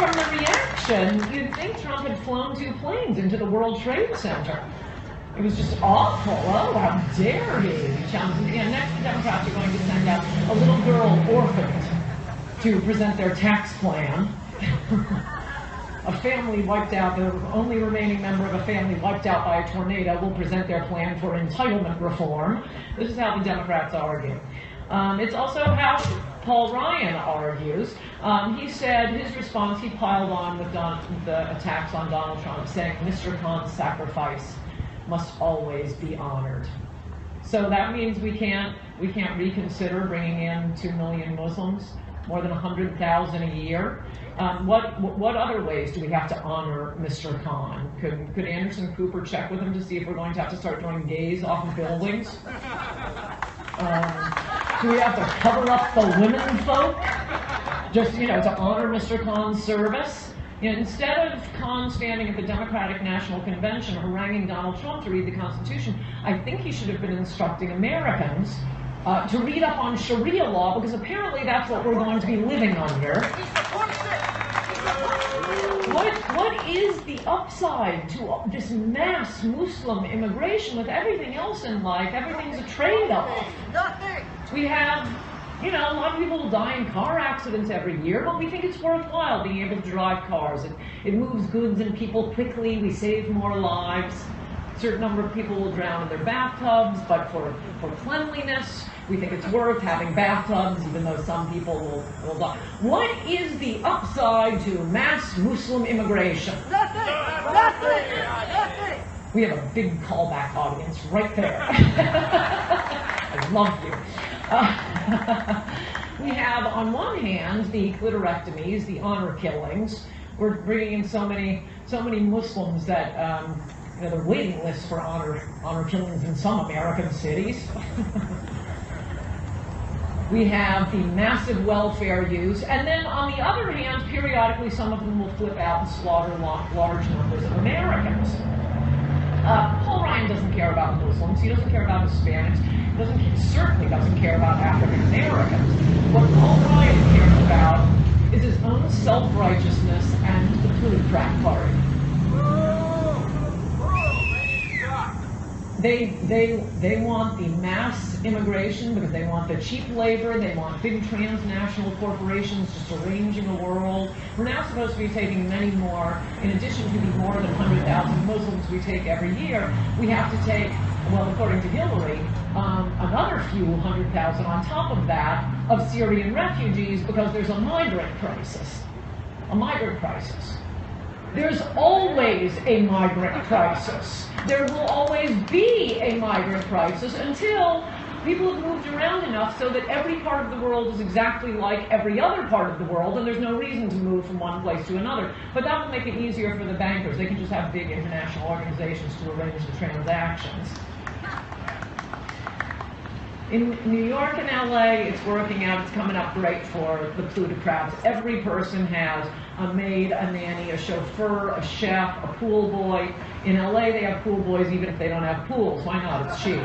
from the reaction, you'd think Trump had flown 2 planes into the World Trade Center. It was just awful. Oh, how dare he? And next, the Democrats are going to send out a little girl orphaned to present their tax plan. A family wiped out, the only remaining member of a family wiped out by a tornado will present their plan for entitlement reform. This is how the Democrats argue. It's also how Paul Ryan argues. He said his response, he piled on with the attacks on Donald Trump, saying Mr. Khan's sacrifice must always be honored. So that means we can't reconsider bringing in 2 million Muslims, more than 100,000 a year. What other ways do we have to honor Mr. Khan? Could Anderson Cooper check with him to see if we're going to have to start throwing gays off of buildings? Do we have to cover up the women folk just, to honor Mr. Khan's service? Instead of Khan standing at the Democratic National Convention haranguing Donald Trump to read the Constitution, I think he should have been instructing Americans to read up on Sharia law, because apparently that's what we're going to be living under. What is the upside to this mass Muslim immigration with everything else in life? Everything's a trade-off. Nothing. We have, a lot of people die in car accidents every year, but we think it's worthwhile being able to drive cars. It moves goods and people quickly. We save more lives. A certain number of people will drown in their bathtubs, but for cleanliness, we think it's worth having bathtubs, even though some people will die. What is the upside to mass Muslim immigration? Nothing. Nothing. Nothing. We have a big callback audience right there. I love you. We have, on one hand, the clitorectomies, the honor killings. We're bringing in so many Muslims that there are waiting lists for honor killings in some American cities. We have the massive welfare use, and then on the other hand, periodically some of them will flip out and slaughter large numbers of Americans. Paul Ryan doesn't care about Muslims. He doesn't care about Hispanics. He certainly doesn't care about African Americans. What Paul Ryan cares about is his own self-righteousness and the plutocrat party. They want the mass immigration because they want the cheap labor. They want big transnational corporations just arranging the world. We're now supposed to be taking many more. In addition to the more than 100,000 Muslims we take every year, we have to take, well, according to Hillary, another few 100,000 on top of that of Syrian refugees because there's a migrant crisis. A migrant crisis. There's always a migrant crisis. There will always be a migrant crisis until people have moved around enough so that every part of the world is exactly like every other part of the world, and there's no reason to move from one place to another. But that will make it easier for the bankers. They can just have big international organizations to arrange the transactions. In New York and LA, it's working out. It's coming up great for the plutocrats. Every person has a maid, a nanny, a chauffeur, a chef, a pool boy. In LA, they have pool boys even if they don't have pools. Why not? It's cheap.